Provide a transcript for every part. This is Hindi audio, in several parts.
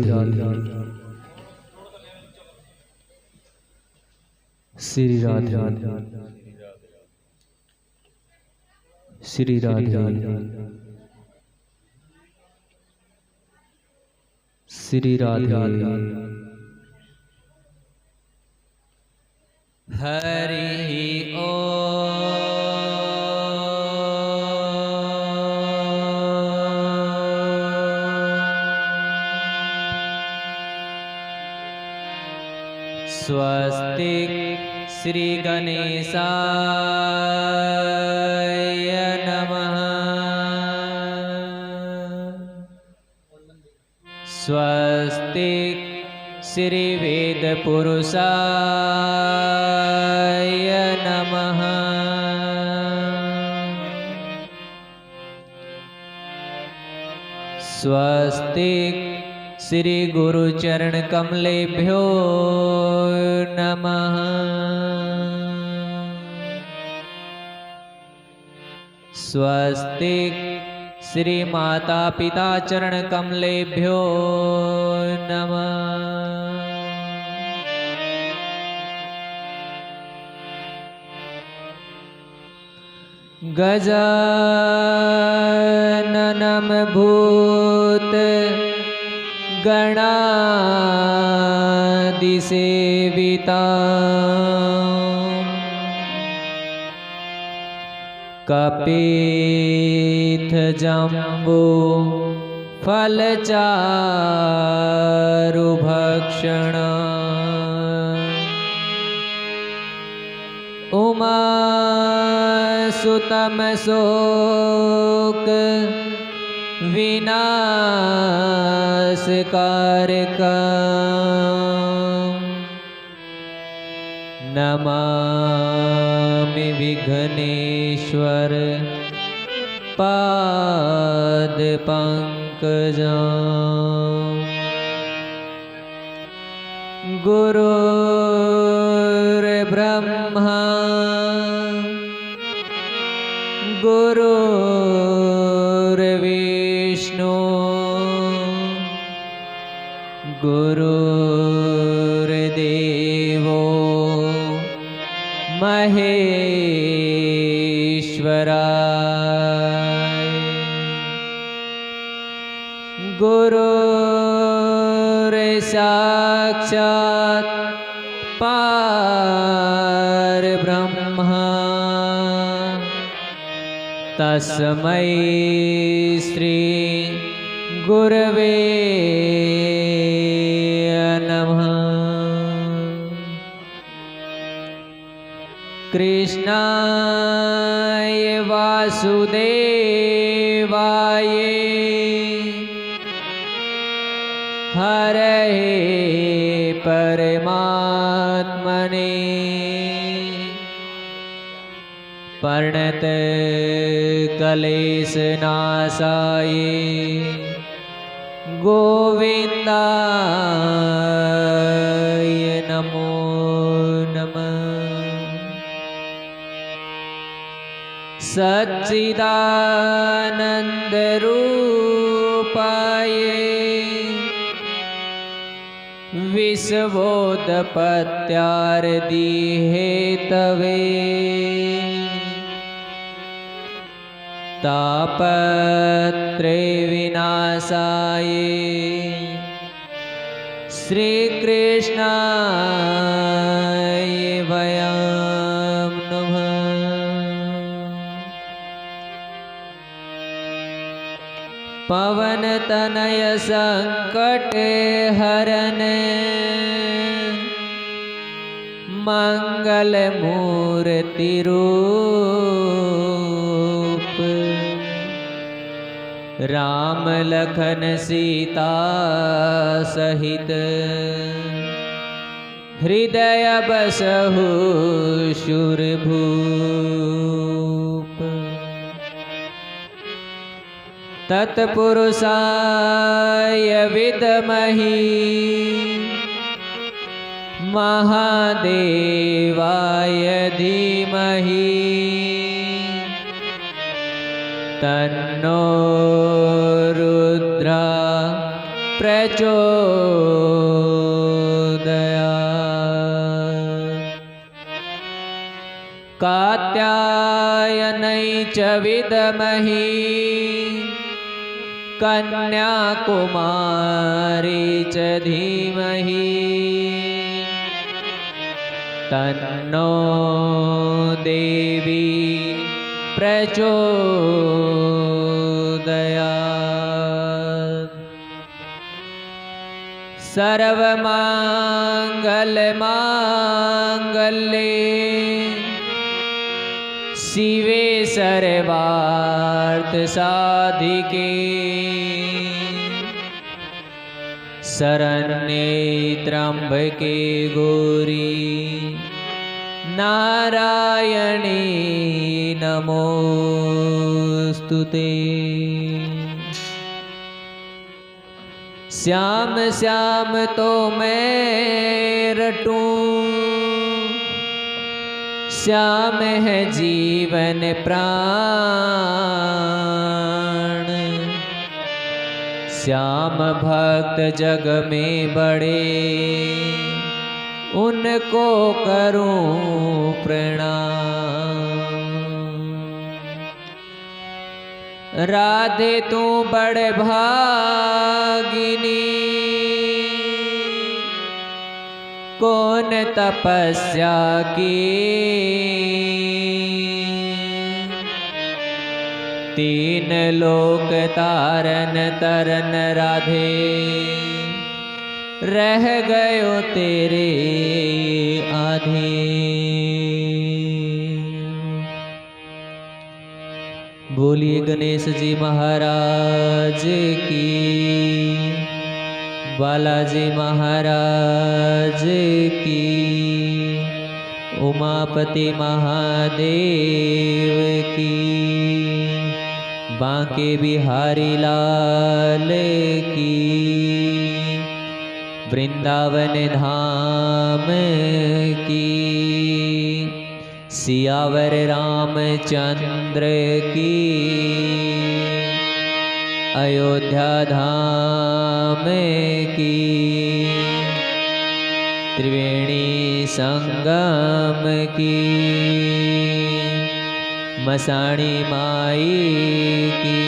राधे श्री राधे श्री राधे श्री राधे। हरि ओम। स्वस्तिक श्री गणेशाय नमः। स्वस्तिक श्री वेद पुरुषाय नमः। स्वस्तिक श्री गुरुचरण कमलेभ्यो नमः। स्वस्तिक श्री माता पिता चरण कमलेभ्यो नमः। गजाननं भूत गणादिसेविता कपित्थ जम्बो फलचारुभक्षण उमासुतं शोक विनाशकारक नमामि विघ्नेश्वर पादपङ्कजम्। गुरुर्ब्रह्मा गुरुर्विष्णु गुरुर्देवो महेश्वराय। गुरुर्साक्षात् परब्रह्म तस्मै श्री गुरवे नमः। कृष्णाय वासुदेवाय हरये परमात्मने प्रणत क्लेशनाशाय गोविन्दाय नमो नमः। सच्चिदानन्दरूपाय विश्वोत्पत्त्यादिहेतवे तापत्रय विनाशाय श्रीकृष्णाय वयं नमः। पवनतनय संकटहरण मंगलमूर्ति रूप राम लखन सीता सहित हृदय बसहु शूरभूप। तत्पुरुषाय विद्महि महादेवाय धीमहि तन्नो रुद्र प्रचोदयात्। कात्यायनै च विद्महे कन्याकुमारी च धीमहि तन्नो देवी प्रचोदयात्। सर्वमङ्गलमाङ्गल्ये शिवे सर्वार्थसाधिके शरण्ये त्र्यम्बके गौरी नारायणी नमोस्तुते। श्याम श्याम तो मैं रटूं, श्याम है जीवन प्राण। श्याम भक्त जग में बड़े, उनको करूं प्रणाम। राधे तू बड़े भागिनी, कौन तपस्या की। तीन लोक तारन तरन राधे, रह गयो तेरे आधे। बोलिए गणेश जी महाराज की, बालाजी महाराज की, उमापति महादेव की, बांके बिहारी लाल की, वृंदावन धाम की, सियावर रामचंद्र की, अयोध्या धाम की, त्रिवेणी संगम की, मसाणी माई की,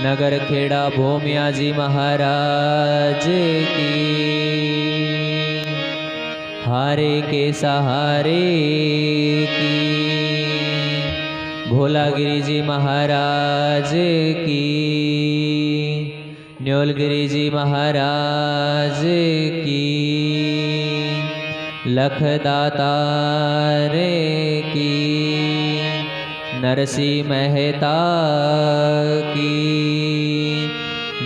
नगर खेड़ा भोमिया जी महाराज की, हारे के सहारे की, भोलागिरी जी महाराज की, न्योलगिरी जी महाराज की, लखदातार की, नरसिंह मेहता की।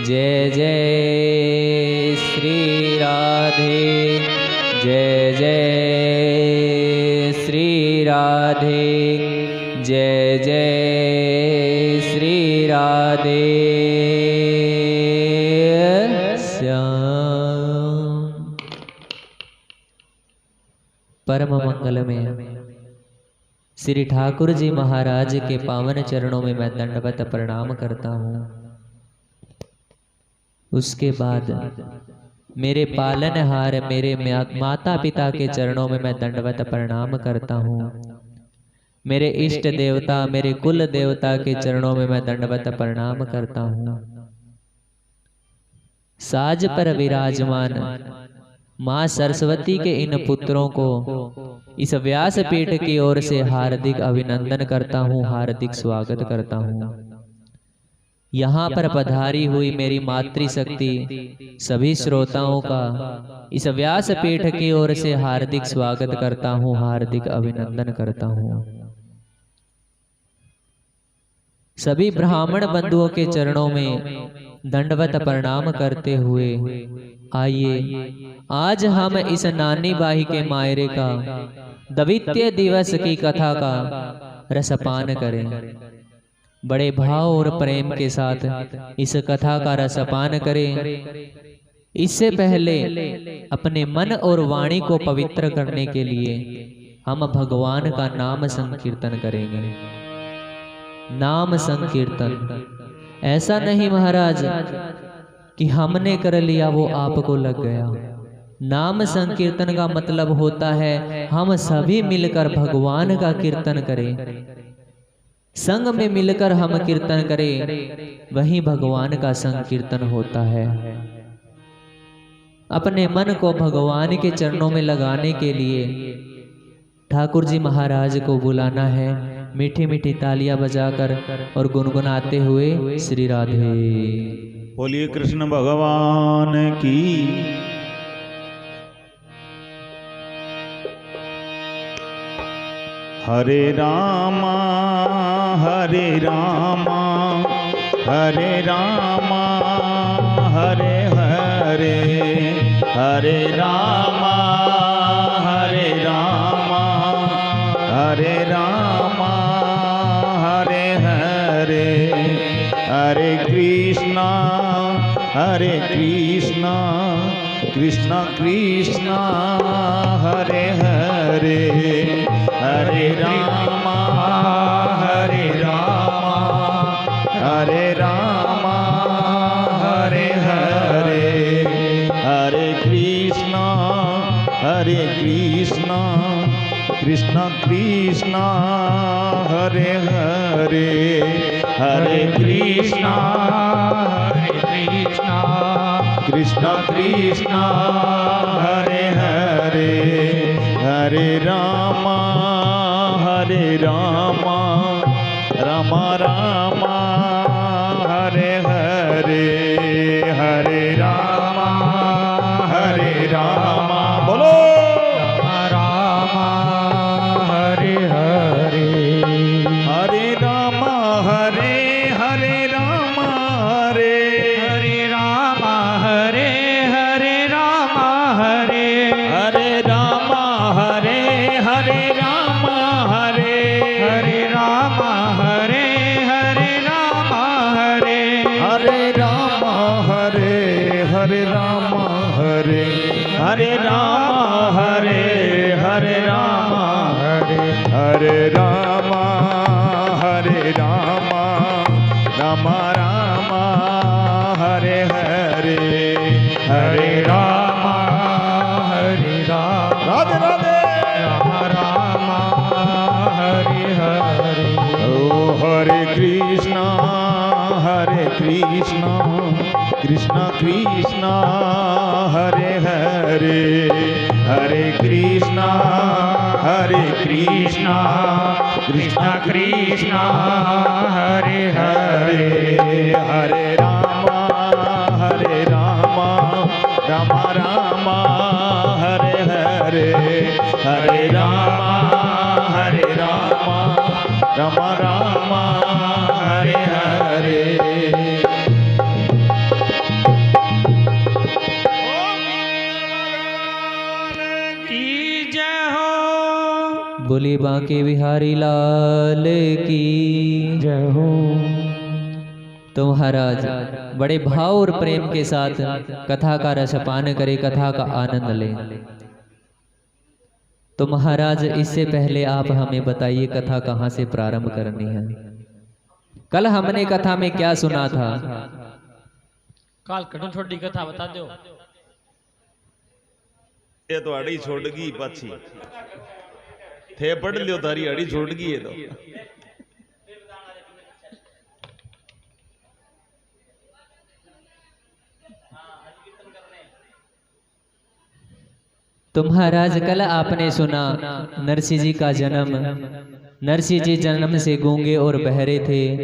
जय जय श्री राधे, जय जय श्री राधे, जय जय श्री राधे श्याम। परम मंगल में श्री ठाकुर जी महाराज के पावन चरणों में मैं दंडवत प्रणाम करता हूँ। उसके बाद मेरे पालनहार मेरे माता पिता के चरणों में मैं दंडवत प्रणाम करता हूँ। मेरे इष्ट देवता मेरे कुल देवता के चरणों में मैं दंडवत प्रणाम करता हूँ। साज पर विराजमान माँ सरस्वती के इन पुत्रों को इस व्यासपीठ की ओर से हार्दिक अभिनंदन करता हूँ, हार्दिक स्वागत करता हूँ। यहाँ पर पधारी हुई मेरी मातृशक्ति सभी श्रोताओं का इस व्यासपीठ की ओर से हार्दिक स्वागत करता हूँ, हार्दिक अभिनंदन करता हूँ। सभी ब्राह्मण बंधुओं के चरणों में दंडवत प्रणाम करते हुए आइए आज हम इस नानी बाई के मायरे का द्वितीय दिवस की कथा का रसपान करें। बड़े भाव और प्रेम के साथ इस कथा का रसपान करें। इससे पहले अपने मन और वाणी को पवित्र करने के लिए हम भगवान का नाम संकीर्तन करेंगे। नाम संकीर्तन ऐसा नहीं महाराज कि हमने कर लिया वो आपको लग गया। नाम संकीर्तन का मतलब होता है हम सभी मिलकर भगवान का कीर्तन करें, संग में मिलकर हम कीर्तन करें, वही भगवान का संकीर्तन होता है। अपने मन को भगवान के चरणों में लगाने के लिए ठाकुर जी महाराज को बुलाना है, मीठी मीठी तालियां बजाकर और गुनगुनाते हुए श्री राधे। बोलिए कृष्ण भगवान की। हरे रामा हरे रामा हरे रामा हरे हरे, हरे रामा हरे रामा हरे रामा हरे हरे, हरे कृष्णा कृष्णा कृष्णा हरे हरे, हरे रामा हरे रामा हरे रामा हरे हरे, हरे कृष्णा कृष्णा कृष्णा हरे हरे, हरे कृष्णा कृष्णा कृष्णा हरे हरे, हरे रामा रामा रामा हरे हरे, हरे रामा बोलो रामा हरे हरे, हरे रामा हरे रामा हरे, हरे रामा हरे रामा हरे, हरे रामा हरे रामा हरे, हरे रामा हरे रामा हरे, हरे रामा हरे रामा हरे, हरे रामा हरे रामा हरे, हरे रामा रामा रामा हरे हरे, हरे रामा राधे राधे रामा रामा हरे हरे। ओ हरे कृष्णा कृष्णा कृष्णा हरे हरे, हरे कृष्णा कृष्णा कृष्णा हरे हरे, हरे रामा रामा रामा हरे हरे, हरे रामा रामा रामा हरे हरे। बोली बांके बिहारी लाल की जय हो। तो महाराज बड़े भाव और प्रेम के साथ कथा का रसपान करे, कथा का आनंद ले। तो महाराज इससे पहले आप हमें बताइए कथा कहाँ से प्रारंभ करनी है। कल हमने कथा में क्या सुना था? काल कटू छोटी कथा बता दो। ये तो अड़ी छोड़ गई पाछी थे पढ़ लियो, तारी अड़ी छोड़ गई है। तो महाराज कल आपने सुना नरसिंह जी का जन्म। नरसिंह जी जन्म से गूंगे और बहरे थे।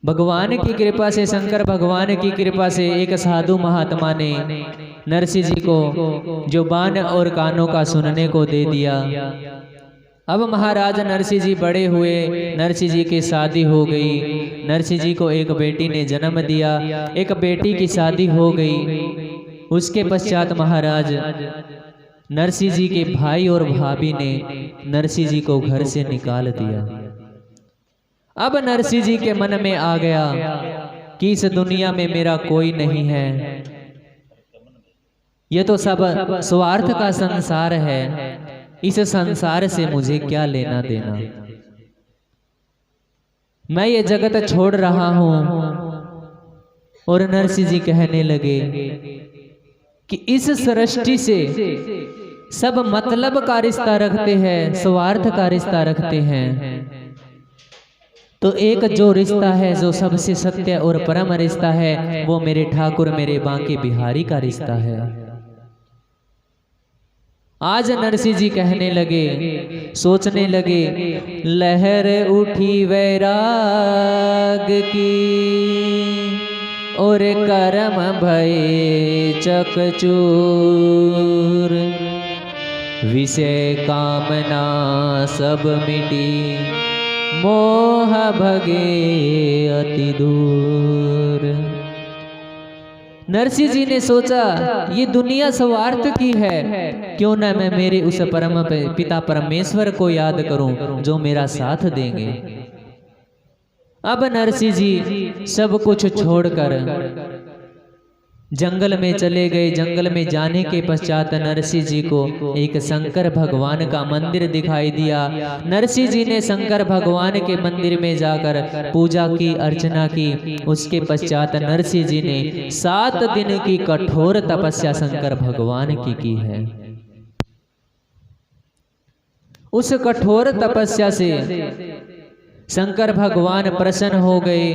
भगवान की कृपा से, शंकर भगवान की कृपा से एक साधु महात्मा ने नरसिंह जी को जो बान और कानों का सुनने को दे दिया। अब महाराज नरसिंह जी बड़े हुए, नरसिंह जी की शादी हो गई। नरसिंह जी को एक बेटी ने जन्म दिया, एक बेटी की शादी हो गई। उसके पश्चात महाराज नरसिंह जी के भाई और भाभी ने नरसिंह जी को घर से निकाल दिया। अब नरसिंह जी के मन में आ गया कि इस दुनिया में मेरा कोई नहीं है, ये तो सब स्वार्थ का संसार है, इस संसार से मुझे क्या लेना देना। मैं ये जगत छोड़ रहा हूं, और नरसिंह जी कहने लगे कि इस सृष्टि से सब मतलब का रिश्ता रखते हैं, स्वार्थ का रिश्ता रखते हैं, तो एक जो रिश्ता है जो सबसे सत्य और परम रिश्ता है वो मेरे ठाकुर मेरे बांके बिहारी का रिश्ता है। आज नरसिंह जी कहने लगे, सोचने लगे, लहर उठी वैराग की और कर्म भये चकचूर, विषय कामना सब मिटी मोह भगे अति दूर। नरसिंह जी ने सोचा ये दुनिया स्वार्थ की है, क्यों ना मैं मेरे उस परम पिता परमेश्वर को याद करूं जो मेरा साथ देंगे। अब नरसिंह जी सब कुछ छोड़कर जंगल में चले गए। जंगल में जाने के पश्चात नरसिंह जी को एक शंकर भगवान का मंदिर दिखाई दिया। नरसिंह जी ने शंकर भगवान के मंदिर में जाकर पूजा की, अर्चना की। उसके पश्चात नरसिंह जी ने 7 दिन की कठोर तपस्या शंकर भगवान की है। उस कठोर तपस्या से शंकर भगवान प्रसन्न हो गए।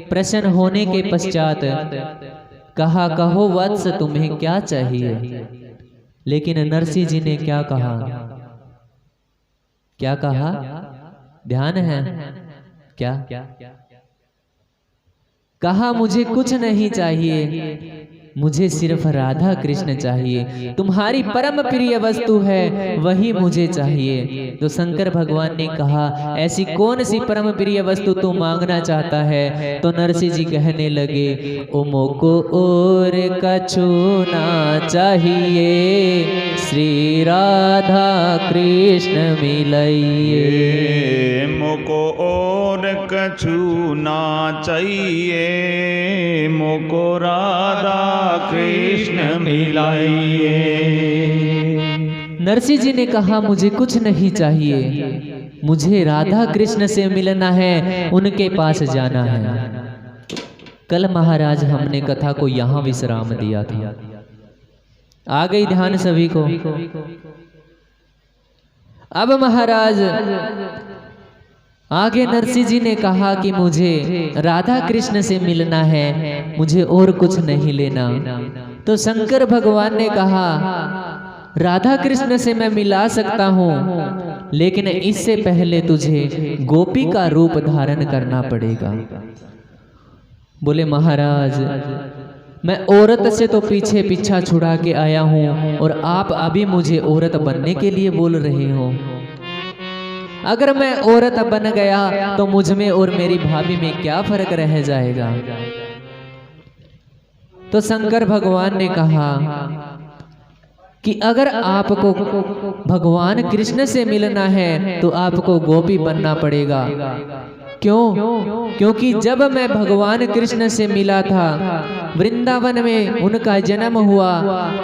प्रसन्न होने के पश्चात कहा, कहो वत्स तुम्हें क्या चाहिए। लेकिन नरसिंह जी ने क्या कहा, क्या कहा, ध्यान है क्या? कहा मुझे कुछ नहीं चाहिए, मुझे सिर्फ राधा कृष्ण चाहिए। तुम्हारी परम प्रिय वस्तु है वही मुझे चाहिए। तो शंकर भगवान ने कहा, ऐसी कौन सी परम प्रिय वस्तु तू मांगना चाहता है? तो नरसिंह जी कहने लगे, ओ मोको और कछु ना चाहिए, श्री राधा कृष्ण मिलइए। मोको और कछु ना चाहिए, मोको राधा कृष्ण मिलाइए। नरसिंह जी ने कहा, मुझे कुछ नहीं चाहिए, मुझे राधा कृष्ण से मिलना है, उनके पास जाना है। कल महाराज हमने कथा को यहां विश्राम दिया था। आ गई ध्यान सभी को? अब महाराज आगे नरसिंह जी ने कहा कि मुझे राधा कृष्ण से मिलना है, मुझे और कुछ नहीं लेना। तो शंकर भगवान ने कहा, राधा कृष्ण से मैं मिला सकता हूँ, लेकिन इससे पहले तुझे गोपी का रूप धारण करना पड़ेगा। बोले महाराज मैं औरत से तो पीछा छुड़ा के आया हूँ और आप अभी मुझे औरत बनने के लिए बोल रहे हो। अगर मैं औरत बन गया तो मुझ में और मेरी भाभी में क्या फर्क रह जाएगा? तो शंकर भगवान ने कहा कि अगर आपको भगवान कृष्ण से मिलना है तो आपको गोपी बनना पड़ेगा। क्यों? क्योंकि जब मैं भगवान कृष्ण से मिला था, वृंदावन में उनका जन्म हुआ,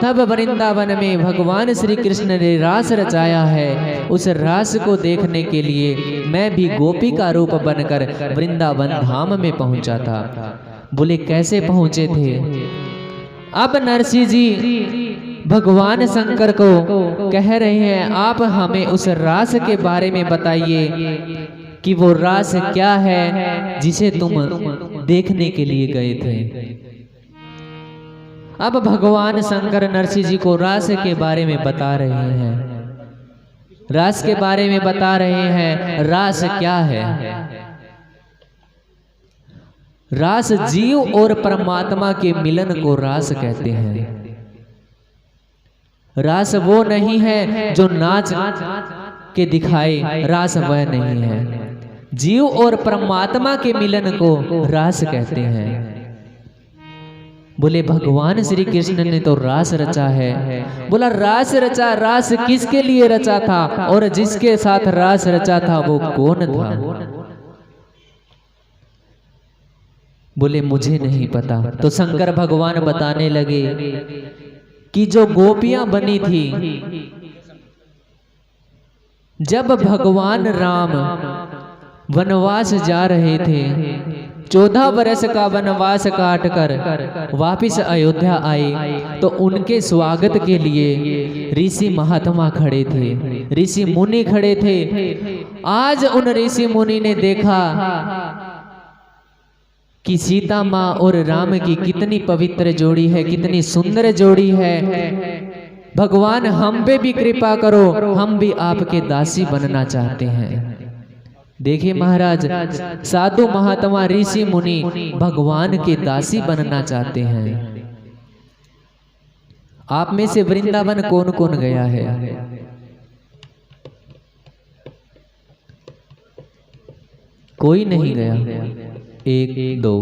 तब वृंदावन में भगवान श्री कृष्ण ने रास रचाया है। उस रास को देखने के लिए मैं भी गोपी का रूप बनकर वृंदावन धाम में पहुंचा था। बोले कैसे पहुंचे थे? अब नरसिंह जी भगवान शंकर को कह रहे हैं, आप हमें उस रास के बारे में बताइए कि वो रास क्या है जिसे तुम देखने के लिए गए थे। अब भगवान शंकर नरसिंह जी को रास के बारे में बता रहे हैं। रास के बारे में बता रहे हैं। रास क्या है? रास जीव और परमात्मा के मिलन को रास कहते हैं। रास वो नहीं है जो नाच के दिखाए, रास वह नहीं है। जीव और परमात्मा के मिलन को रास कहते हैं। बोले भगवान श्री कृष्ण ने तो रास रचा है। बोला रास रचा, रास किसके लिए रचा था और जिसके साथ रास रचा था वो कौन था? बोले मुझे नहीं पता। तो शंकर भगवान बताने लगे कि जो गोपियां बनी थी, जब भगवान राम वनवास जा रहे थे 14 वर्ष का वनवास काट कर वापिस अयोध्या आए तो उनके स्वागत के लिए ऋषि महात्मा खड़े थे, ऋषि मुनि खड़े थे। आज उन ऋषि मुनि ने देखा कि सीता माँ और राम की कितनी पवित्र जोड़ी है, कितनी सुंदर जोड़ी है। भगवान हम पे भी कृपा करो, हम भी आपके दासी बनना चाहते हैं। देखिए महाराज, साधु महात्मा ऋषि मुनि भगवान के दासी बनना चाहते हैं। आप में से वृंदावन कौन कौन गया है? कोई नहीं गया? 1 2।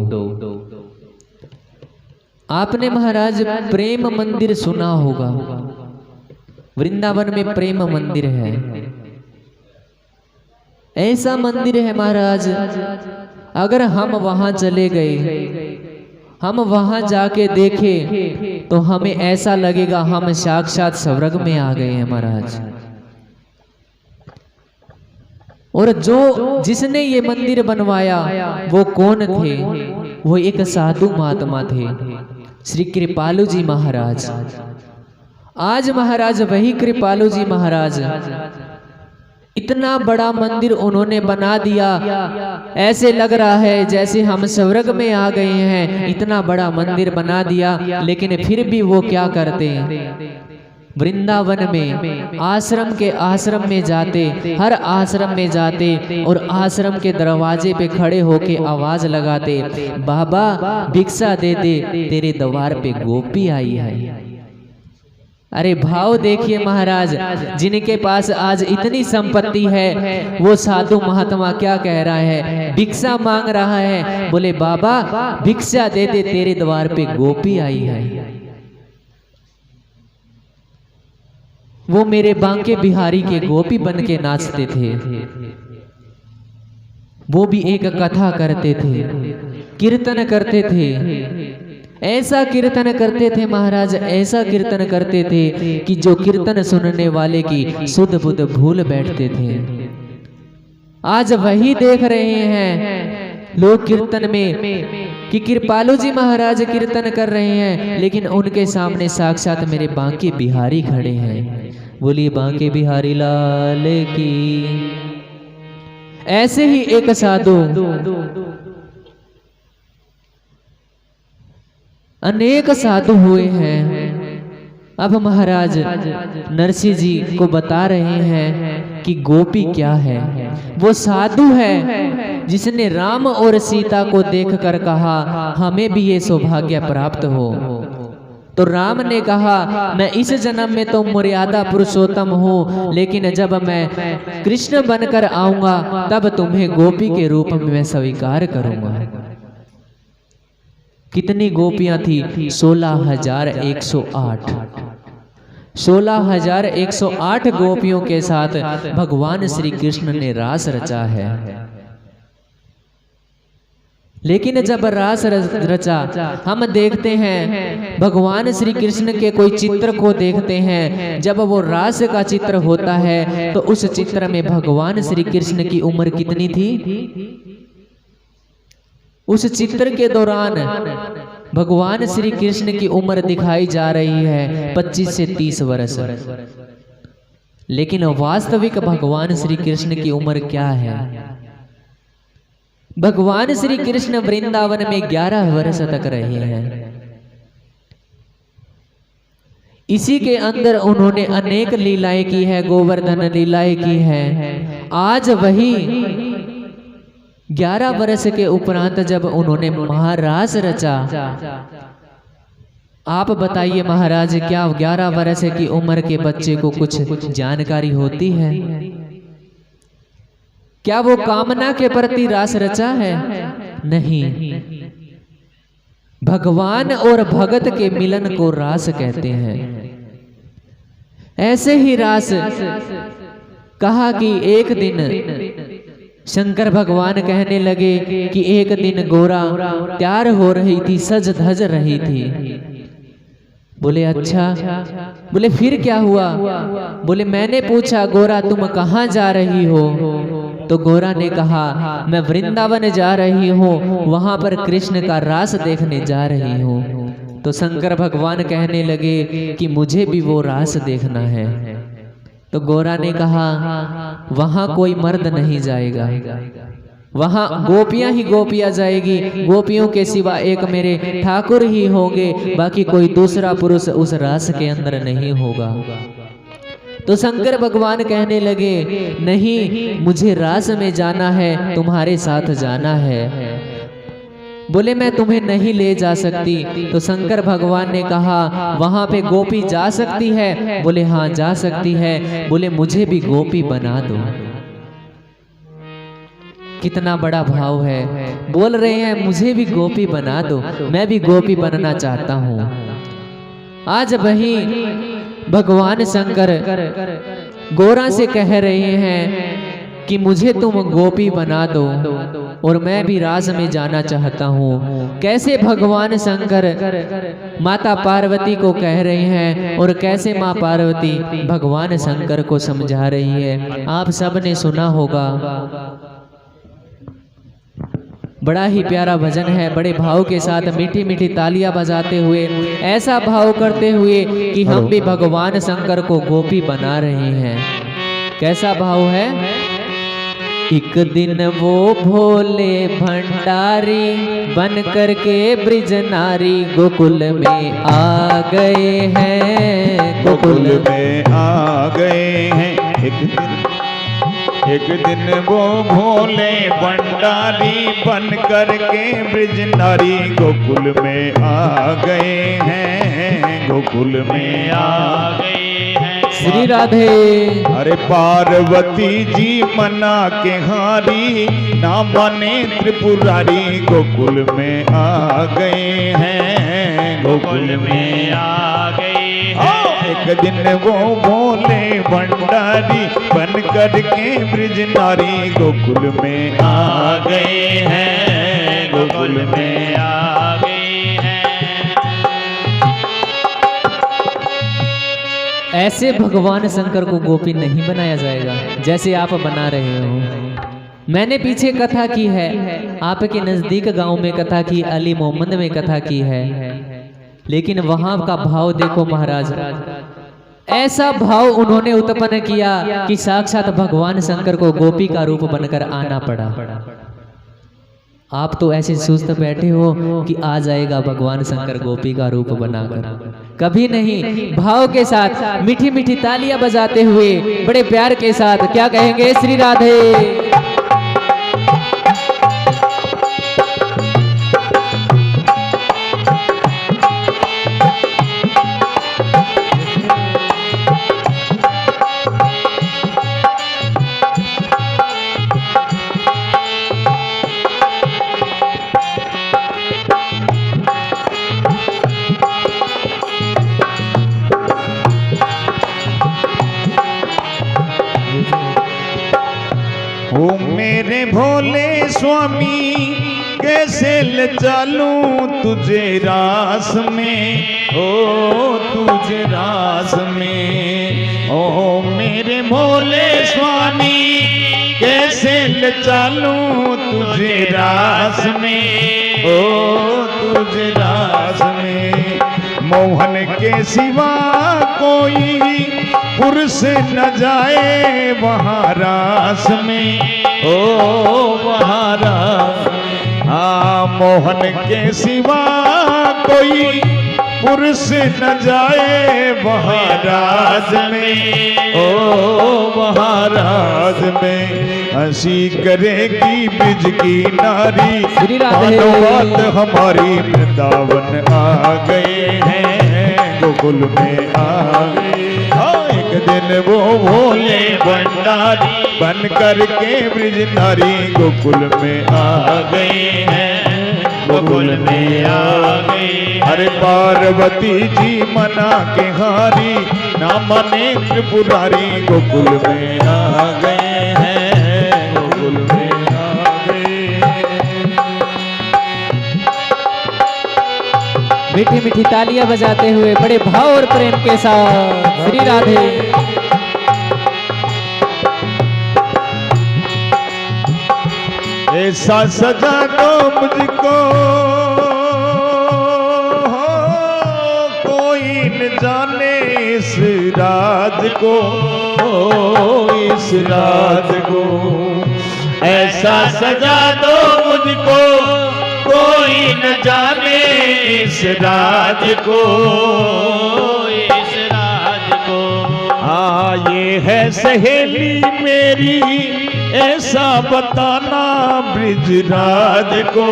आपने महाराज प्रेम मंदिर सुना होगा। वृंदावन में प्रेम मंदिर है। ऐसा मंदिर है महाराज, अगर हम वहां चले गए, हम वहां जाके देखें तो हमें ऐसा लगेगा हम साक्षात स्वर्ग में आ गए हैं महाराज। और जिसने ये मंदिर बनवाया वो कौन थे? वो एक साधु महात्मा थे, श्री कृपालु जी महाराज। आज महाराज वही कृपालु जी महाराज इतना बड़ा मंदिर उन्होंने बना दिया, ऐसे लग रहा है जैसे हम स्वर्ग में आ गए हैं। इतना बड़ा मंदिर बना दिया, लेकिन फिर भी वो क्या करते हैं? वृंदावन में आश्रम में जाते, हर आश्रम में जाते और आश्रम के दरवाजे पे खड़े होके आवाज लगाते, बाबा भिक्षा दे दे, तेरे द्वार पे गोपी आई है। अरे भाव देखिए महाराज, जिनके पास आज इतनी संपत्ति है वो साधु महात्मा क्या कह रहा है? भिक्षा मांग रहा है, बोले बाबा भिक्षा दे दे, तेरे द्वार पे गोपी आई है। वो मेरे बांके बिहारी के गोपी बन के नाचते थे। वो भी एक कथा करते थे, कीर्तन करते थे। ऐसा कीर्तन करते थे महाराज, ऐसा कीर्तन करते थे कि जो कीर्तन सुनने वाले की सुध बुध भूल बैठते थे। आज वही देख रहे हैं लोग कीर्तन में कि कृपालु जी महाराज कीर्तन कर रहे हैं, लेकिन उनके सामने साक्षात मेरे बांके बिहारी खड़े हैं। बोलिए बांके बिहारी लाल की। ऐसे ही एक साधु अनेक साधु हुए हैं। अब महाराज नरसिंह जी को बता रहे हैं कि गोपी क्या है। वो साधु है जिसने राम और सीता को देखकर कहा हमें भी ये सौभाग्य प्राप्त हो। तो राम ने कहा मैं इस जन्म में तो मर्यादा पुरुषोत्तम हूँ, लेकिन जब मैं कृष्ण बनकर आऊंगा तब तुम्हें गोपी के रूप में मैं स्वीकार करूंगा। कितनी गोपियां थी? 16,108। 16,108 गोपियों के साथ भगवान श्री कृष्ण ने रास रचा है। लेकिन जब रास रचा, हम देखते हैं भगवान श्री कृष्ण के कोई चित्र को देखते हैं। जब वो रास का चित्र होता है तो उस चित्र में भगवान श्री कृष्ण की उम्र कितनी थी? उस चित्र के दौरान भगवान श्री कृष्ण की उम्र दिखाई जा रही है 25 से 30 वर्ष। लेकिन वास्तविक भगवान श्री कृष्ण की उम्र क्या है? भगवान श्री कृष्ण वृंदावन में 11 वर्ष तक रहे हैं। इसी के अंदर उन्होंने अनेक लीलाएं की है, गोवर्धन लीलाएं की है। आज वही 11 वर्ष के उपरांत जब उन्होंने महारास रचा, आप बताइए महाराज, क्या 11 वर्ष की उम्र के बच्चे को कुछ जानकारी होती है? क्या वो कामना के प्रति रास रचा है? नहीं। भगवान और भगत के मिलन को रास कहते हैं। ऐसे ही रास कहा कि एक दिन शंकर भगवान कहने लगे कि एक दिन गोरा तैयार हो रही थी, सज धज रही थी। बोले अच्छा। बोले फिर क्या हुआ? बोले मैंने पूछा गोरा तुम कहाँ जा रही हो? तो गोरा ने कहा मैं वृंदावन जा रही हूँ, वहां पर कृष्ण का रास देखने जा रही हूँ। तो शंकर भगवान कहने लगे कि मुझे भी वो रास देखना है। तो गोरा ने कहा वहां कोई मर्द नहीं जाएगा, वहां गोपियां ही गोपियां जाएगी, गोपियों के सिवा एक मेरे ठाकुर ही होंगे, बाकी कोई दूसरा पुरुष उस रास के अंदर नहीं होगा। तो शंकर भगवान कहने लगे नहीं, मुझे रास में जाना है, तुम्हारे साथ जाना है। बोले मैं तुम्हें नहीं ले जा सकती। तो शंकर भगवान ने कहा वहां पे गोपी जा सकती है? बोले हाँ जा सकती है। बोले मुझे भी गोपी बना दो। कितना बड़ा भाव है, बोल रहे हैं मुझे भी गोपी बना दो, मैं भी गोपी बनना चाहता हूँ। आज वही भगवान शंकर गोरा से कह रहे हैं कि मुझे तुम गोपी बना दो और मैं भी रास में जाना चाहता हूँ। कैसे भगवान शंकर माता पार्वती को कह रहे हैं और कैसे माँ पार्वती भगवान शंकर को समझा रही है, आप सबने सुना होगा। बड़ा ही प्यारा भजन है, बड़े भाव के साथ मीठी मीठी तालियां बजाते हुए, ऐसा भाव करते हुए कि हम भी भगवान शंकर को गोपी बना रहे हैं। कैसा भाव है? एक दिन वो भोले भंडारी बन करके ब्रिज नारी गोकुल में आ गए हैं, गोकुल में आ गए हैं। एक दिन वो भोले भंडारी बन करके ब्रिज नारी गोकुल में आ गए हैं, गोकुल में आ गए हैं। श्री राधे। अरे पार्वती जी मना के हारी, ना माने त्रिपुरारी गोकुल में आ गए हैं, गोकुल में आ गए हैं। एक दिन वो भोले भंडारी बन करके ब्रिज नारी गोकुल में आ गए हैं, गोकुल में आ गए हैं। ऐसे भगवान शंकर को गोपी नहीं बनाया जाएगा जैसे आप बना रहे हो। मैंने पीछे कथा की है, आपके नजदीक गांव में कथा की, अली मोहम्मद में कथा की है, लेकिन वहां का भाव देखो महाराज। ऐसा भाव उन्होंने उत्पन्न किया कि साक्षात भगवान शंकर को गोपी का रूप बनकर आना पड़ा। आप तो ऐसे सुस्त बैठे हो कि आ जाएगा भगवान शंकर गोपी का रूप बनाकर, कभी नहीं। भाव के साथ मीठी मीठी तालियां बजाते हुए बड़े प्यार के साथ क्या कहेंगे? श्री राधे। ओ मेरे भोले स्वामी कैसे ले चलूं तुझे रास में, ओ तुझे रास में। ओ मेरे भोले स्वामी कैसे ले चलूं तुझे रास में, ओ तुझे रास में। मोहन के सिवा कोई पुरुष न जाए वहाँ रास में, ओ वहाँ रास में। हाँ मोहन के सिवा कोई पुरुष न जाए वहाँ राज में, ओ वहाँ राज में। हंसी करेगी ब्रिज की नारी, मानो बात हमारी वृंदावन आ गए हैं, गोकुल में आ गए। एक दिन वो भोले भंडारी बन करके ब्रिज नारी गोकुल में आ गए हैं, गोकुल में आ गए। अरे पार्वती जी मना के हारी, ना मने त्रिपुरारी गोकुल में आ गए हैं, गोकुल में आ गए। मीठी मीठी तालियां बजाते हुए बड़े भाव और प्रेम के साथ श्री राधे। ऐसा सजा दो मुझको कोई न जाने इस राज को, इस राज को। ऐसा सजा दो मुझको कोई न जाने इस राज को, इस राज को। हाँ ये है सहेली मेरी ऐसा बताना ब्रिजराज को,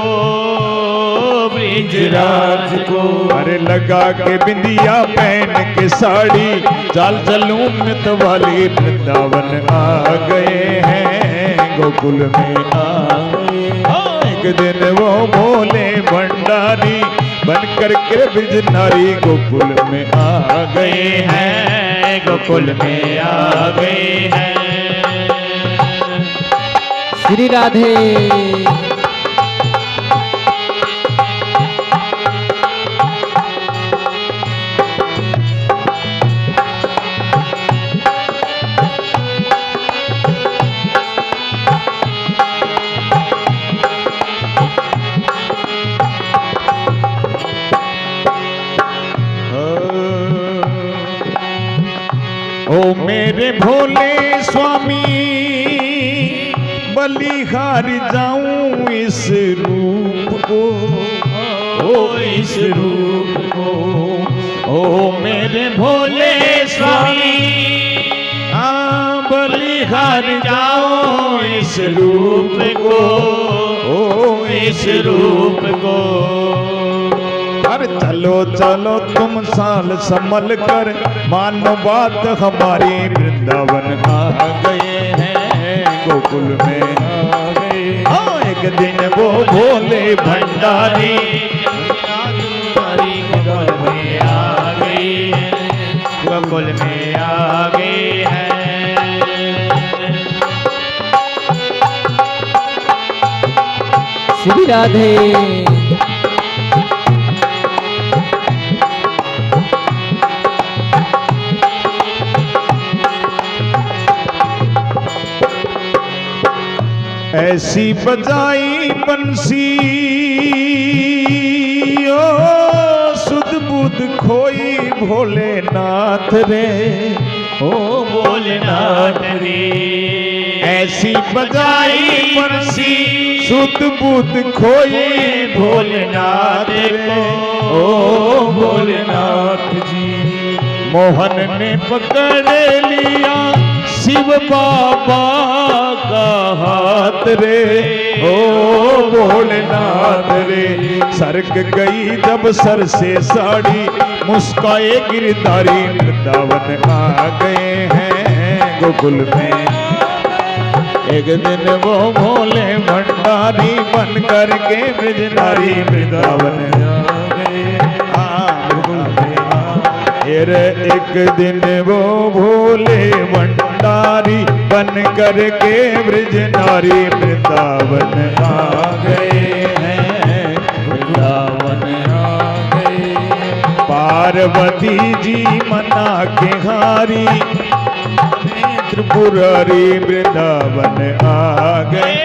ब्रिजराज को। अरे लगा के बिंदिया पहन के साड़ी चाल चलूं नृत वाली वृंदावन आ गए हैं, गोकुल में आ गए। एक दिन वो भोले भंडारी बन करके ब्रिज नारी गोकुल में आ गए हैं, गोकुल में आ गए हैं। श्री राधे। ओ मेरे भोले स्वामी बलिहार जाऊं इस रूप को, ओ इस रूप को। ओ मेरे भोले स्वामी बलिहार जाओ इस रूप को, ओ इस रूप को। अरे चलो चलो तुम साल संभल कर मानो बात हमारी वृंदावन आ गए हैं, गोकुल में आ गए। एक दिन वो भोले भंडारी गोकुल में आ गई है, गोकुल में आ गई है। श्री राधे। ऐसी बजाई बंसी ओ सुध बुध खोई भोलेनाथ रे, ओ भोलेनाथ रे। ऐसी बजाई बंसी सुध बुध खोई भोलेनाथ रे, ओ भोलेनाथ जी। मोहन ने पकड़ लिया शिव बाबा का हाथ रे, ओ भोलेनाथ रे। सरक गई जब सर से साड़ी मुस्काए गिरधारी वृंदावन आ गए हैं, गोकुल में। एक दिन वो भोले भंडारी बन करके ब्रजनारी वृंदावन आ गए, एक दिन वो भोले भंडारी बन करके ब्रज नारी वृंदावन आ गए हैं, वृंदावन आ गए। पार्वती जी मना के हारी त्रिपुरारी वृंदावन आ गए,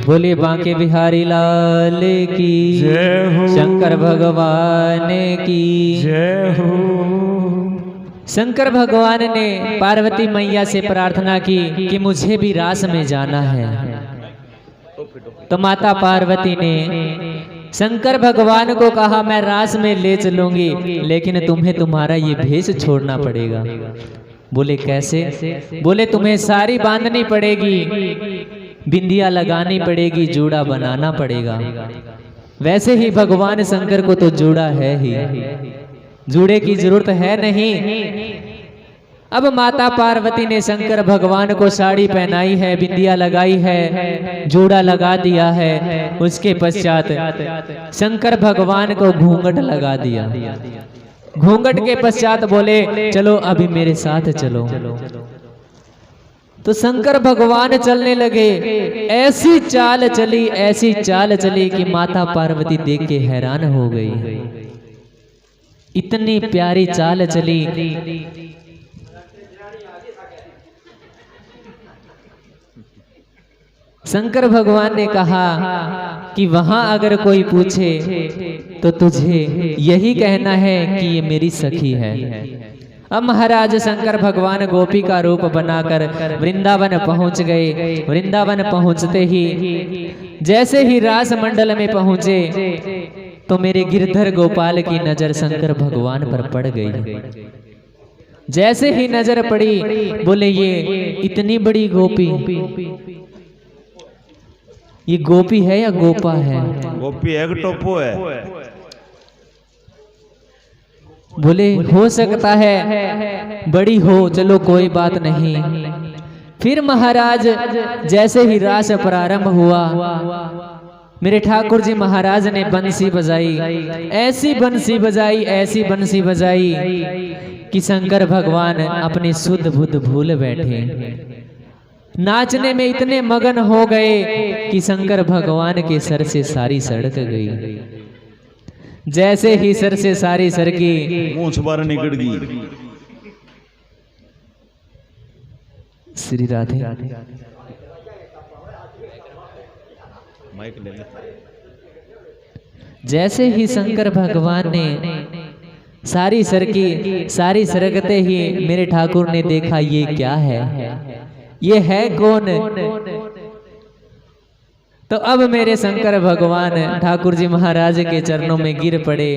बोले बांके बिहारी लाल की जय हो, शंकर भगवान की जय हो। शंकर भगवान ने पार्वती मैया से प्रार्थना की कि मुझे भी रास में जाना है। तो माता पार्वती ने शंकर भगवान को कहा मैं रास में ले चलूंगी, लेकिन तुम्हें तुम्हारा ये भेष छोड़ना पड़ेगा। बोले कैसे? बोले तुम्हें साड़ी बांधनी पड़ेगी, बिंदिया लगानी पड़ेगी, जूड़ा बनाना पड़ेगा। वैसे ही भगवान शंकर को तो जूड़ा है ही, जूड़े की जरूरत है नहीं। अब माता पार्वती ने शंकर भगवान को साड़ी पहनाई है, बिंदिया लगाई है, जूड़ा लगा दिया है। उसके पश्चात शंकर भगवान को घूंघट लगा दिया। घूंघट के पश्चात बोले चलो अभी मेरे साथ चलो। तो शंकर भगवान चलने लगे। ऐसी चाल चली कि माता पार्वती देख के हैरान हो गई। इतनी प्यारी चाल चली। शंकर भगवान ने कहा कि वहां अगर कोई पूछे तो तुझे यही कहना है कि ये मेरी सखी है। अब महाराज शंकर भगवान गोपी का रूप बनाकर वृंदावन पहुंच गए। वृंदावन पहुंचते ही जैसे ही रास मंडल में पहुंचे तो मेरे गिरधर गोपाल की नजर शंकर भगवान पर पड़ गई। जैसे ही नजर पड़ी बोले ये इतनी बड़ी गोपी, ये गोपी है या गोपा है? गोपी है कि टोपो है? बोले हो सकता है बड़ी हो, चलो कोई बात नहीं। फिर महाराज जैसे ही रास प्रारंभ हुआ मेरे ठाकुर जी महाराज ने बंसी बजाई। ऐसी बंसी बजाई कि शंकर भगवान अपनी शुद्ध बुद्ध भूल बैठे। नाचने में इतने मगन हो गए कि शंकर भगवान के सर से सारी सड़क गई। जैसे ही सर से सारी सरकी मूंछ बाहर निकल गई। श्री राधे। जैसे ही शंकर भगवान ने सारी सरकते ही मेरे ठाकुर ने देखा ये क्या है, ये है कौन? तो अब मेरे शंकर भगवान ठाकुर जी महाराज के चरणों में गिर पड़े।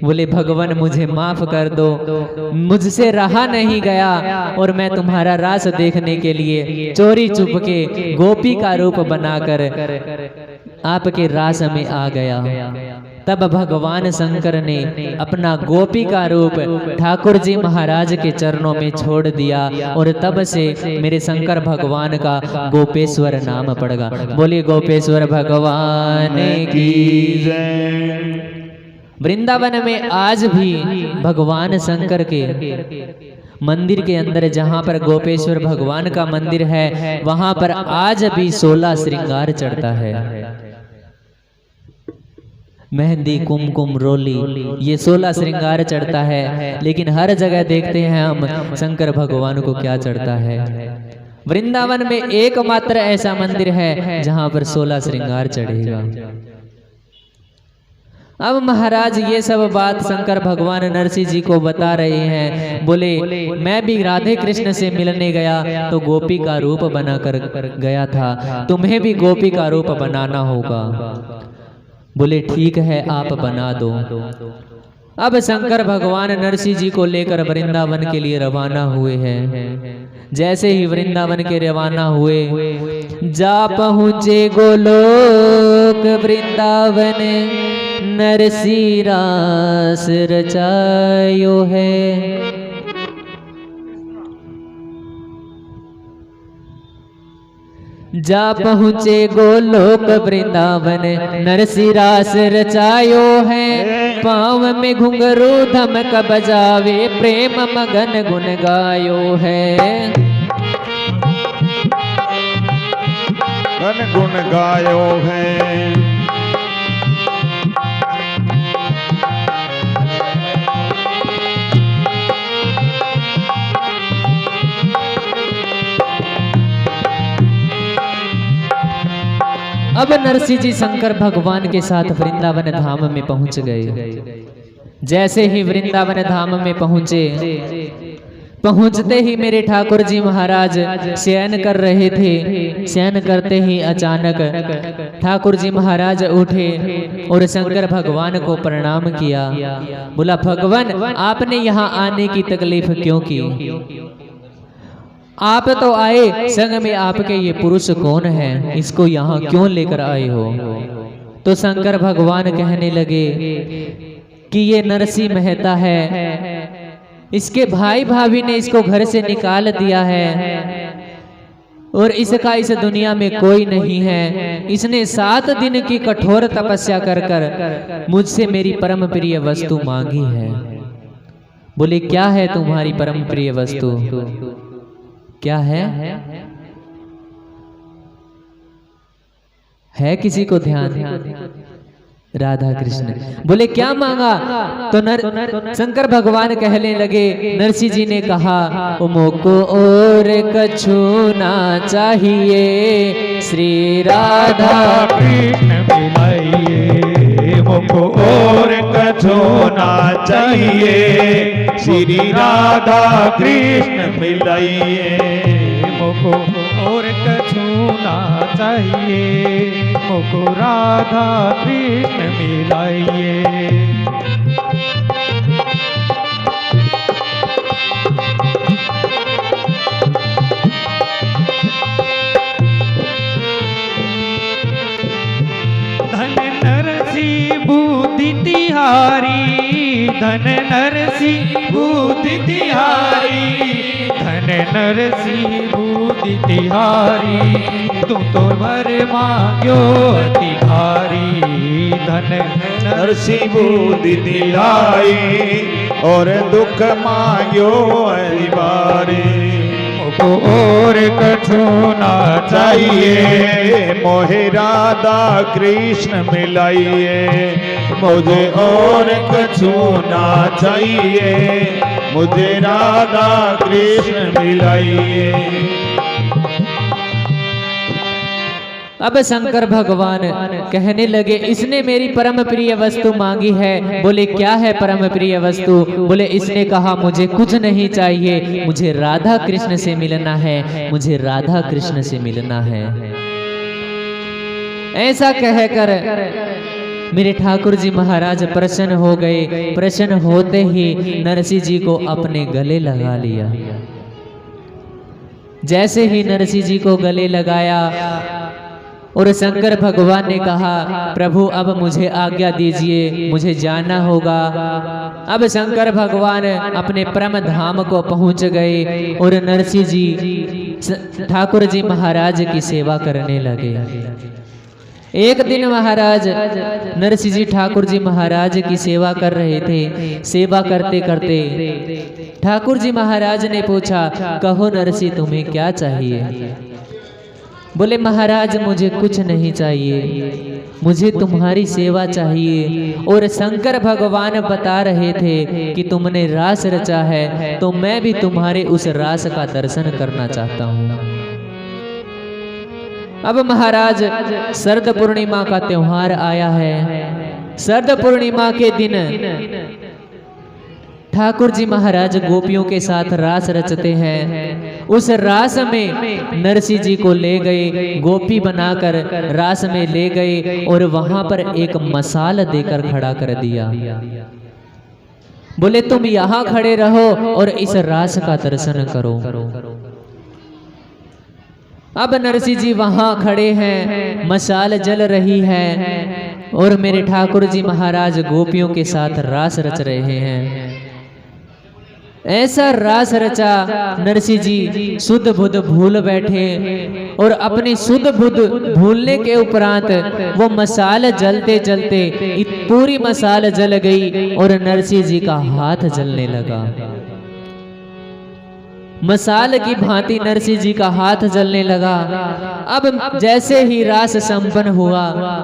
बोले भगवान मुझे माफ कर दो, मुझसे रहा नहीं गया और मैं तुम्हारा रास देखने के लिए चोरी चुप के गोपी का रूप बनाकर आपके रास में आ गया। तब भगवान शंकर ने अपना गोपी का रूप ठाकुर जी महाराज के चरणों में छोड़ दिया और तब से मेरे शंकर भगवान का गोपेश्वर नाम पड़ गया। बोलिए गोपेश्वर भगवान की जय। वृंदावन में आज भी भगवान शंकर के मंदिर के अंदर जहाँ पर गोपेश्वर भगवान का मंदिर है वहां पर आज भी 16 श्रृंगार चढ़ता है। मेहंदी, कुमकुम, रोली, ये 16 श्रृंगार चढ़ता है। लेकिन हर जगह देखते हैं हम शंकर भगवान को क्या चढ़ता है। वृंदावन में एकमात्र ऐसा मंदिर है जहां पर 16 श्रृंगार चढ़ेगा। अब महाराज ये सब बात शंकर भगवान नरसिंह जी को बता रहे हैं। बोले मैं भी राधे कृष्ण से मिलने गया तो गोपी का रूप बनाकर गया था, तुम्हें भी गोपी का रूप बनाना होगा। बोले ठीक है आप बना दो। अब शंकर भगवान नरसिंह जी को लेकर वृंदावन के लिए रवाना हुए हैं। जैसे ही वृंदावन के रवाना हुए जा पहुँचे गोलोक वृंदावन नरसिंह रास रचायो है। जा पहुँचे गोलोक वृंदावन नरसिंह रास रचायो है। पाँव में घुंघरू धमक बजावे प्रेम मगन गुन गायो है। गुन गायो है। अब नरसिंह जी शंकर भगवान के साथ वृंदावन धाम में पहुंच गए। जैसे ही वृंदावन धाम में पहुंचते ही मेरे ठाकुर जी महाराज शयन कर रहे थे। शयन करते ही अचानक ठाकुर जी महाराज उठे और शंकर भगवान को प्रणाम किया। बोला भगवान आपने यहाँ आने की तकलीफ क्यों की? आप तो आए, संग में आपके ये पुरुष कौन है, इसको यहाँ क्यों लेकर आए हो? तो शंकर भगवान कहने लगे कि ये नरसिंह मेहता है, इसके भाई भाभी ने इसको घर से निकाल दिया है और इसका इस दुनिया में कोई नहीं है। इसने 7 दिन की कठोर तपस्या कर कर मुझसे मेरी परम प्रिय वस्तु मांगी है। बोले क्या है तुम्हारी परम प्रिय वस्तु, क्या है किसी को ध्यान? राधा कृष्ण। बोले क्या मांगा? तो शंकर भगवान कहने लगे, नरसिंह जी ने कहा मोको और कछु ना चाहिए, श्री राधा कृष्ण मिलाइए, मोको और कछु ना चाहिए, श्री राधा कृष्ण मिलाइए, मोको और कछु ना चाहिए, मोको राधा कृष्ण मिलाइए। धन नरसिंह बुद्धि तिहारी, धन नरसिंह बुद्धि तिहारी, धन नरसिंह बुद्धि तिहारी, तू तो वर मांग्यो अधिकारी, धन नरसिंह बुद्धि दिलाई और दुख मांग्यो हरिबारी, को और कछु ना चाहिए, मोहे राधा कृष्ण मिलाइए, मुझे और कछु ना चाहिए, मुझे राधा कृष्ण मिलाइए। अब शंकर भगवान कहने लगे, इसने मेरी परम प्रिय वस्तु मांगी है। बोले क्या है परम प्रिय वस्तु? बोले इसने कहा मुझे कुछ नहीं चाहिए, मुझे राधा कृष्ण से मिलना है, मुझे राधा कृष्ण से मिलना है। ऐसा कहकर मेरे ठाकुर जी महाराज प्रसन्न हो गए। प्रसन्न होते ही नरसिंह जी को अपने गले लगा लिया। जैसे ही नरसिंह जी को गले लगाया और शंकर भगवान ने कहा, प्रभु अब मुझे आज्ञा दीजिए, मुझे जाना होगा। अब शंकर भगवान अपने परम धाम को पहुंच गए और नरसिंह जी ठाकुर जी महाराज की सेवा करने लगे। एक दिन महाराज नरसिंह जी ठाकुर जी महाराज की सेवा कर रहे थे। सेवा करते करते ठाकुर जी महाराज ने पूछा, कहो नरसिंह तुम्हें क्या चाहिए? बोले महाराज मुझे कुछ नहीं चाहिए, मुझे तुम्हारी सेवा चाहिए। और शंकर भगवान बता रहे थे कि तुमने रास रचा है, तो मैं भी तुम्हारे उस रास का दर्शन करना चाहता हूँ। अब महाराज शरद पूर्णिमा का त्योहार आया है। शरद पूर्णिमा के दिन ठाकुर जी महाराज गोपियों के साथ रास रचते हैं। उस रास में नरसिंह जी को ले गए, गोपी बनाकर रास में ले गए और वहां पर एक मसाल देकर खड़ा कर दिया। बोले तुम यहाँ खड़े रहो और इस रास का दर्शन करो। अब नरसिंह जी वहां खड़े हैं, मशाल जल रही है और मेरे ठाकुर जी महाराज गोपियों के साथ रास रच रहे हैं। ऐसा रास रचा, नरसिंह जी शुद्ध बुद्ध भूल बैठे और अपनी शुद्ध बुद्ध भूलने के उपरांत वो मसाल जलते जलते पूरी मसाल जल गई और नरसिंह जी का हाथ जलने लगा। मसाल की भांति नरसिंह जी का हाथ जलने लगा। अब जैसे ही रास संपन्न हुआ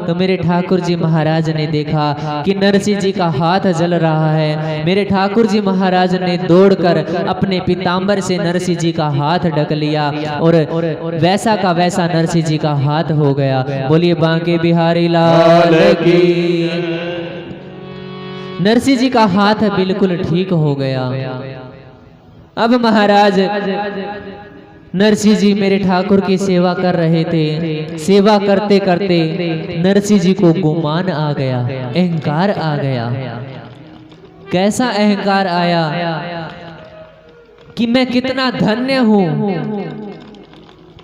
तो मेरे ठाकुर जी महाराज ने देखा कि नरसिंह जी का हाथ जल रहा है। मेरे ठाकुर जी महाराज ने दौड़कर अपने पीताम्बर से नरसिंह जी का हाथ ढक लिया और वैसा का वैसा नरसिंह जी का हाथ हो गया। बोलिए बांके बिहारी लाल की। नरसिंह जी का हाथ बिल्कुल ठीक हो गया। अब महाराज नरसिंह जी मेरे ठाकुर की सेवा कर रहे थे। सेवा करते करते नरसिंह जी को गुमान आ गया, अहंकार आ गया। कैसा अहंकार आया कि मैं कितना धन्य हूं,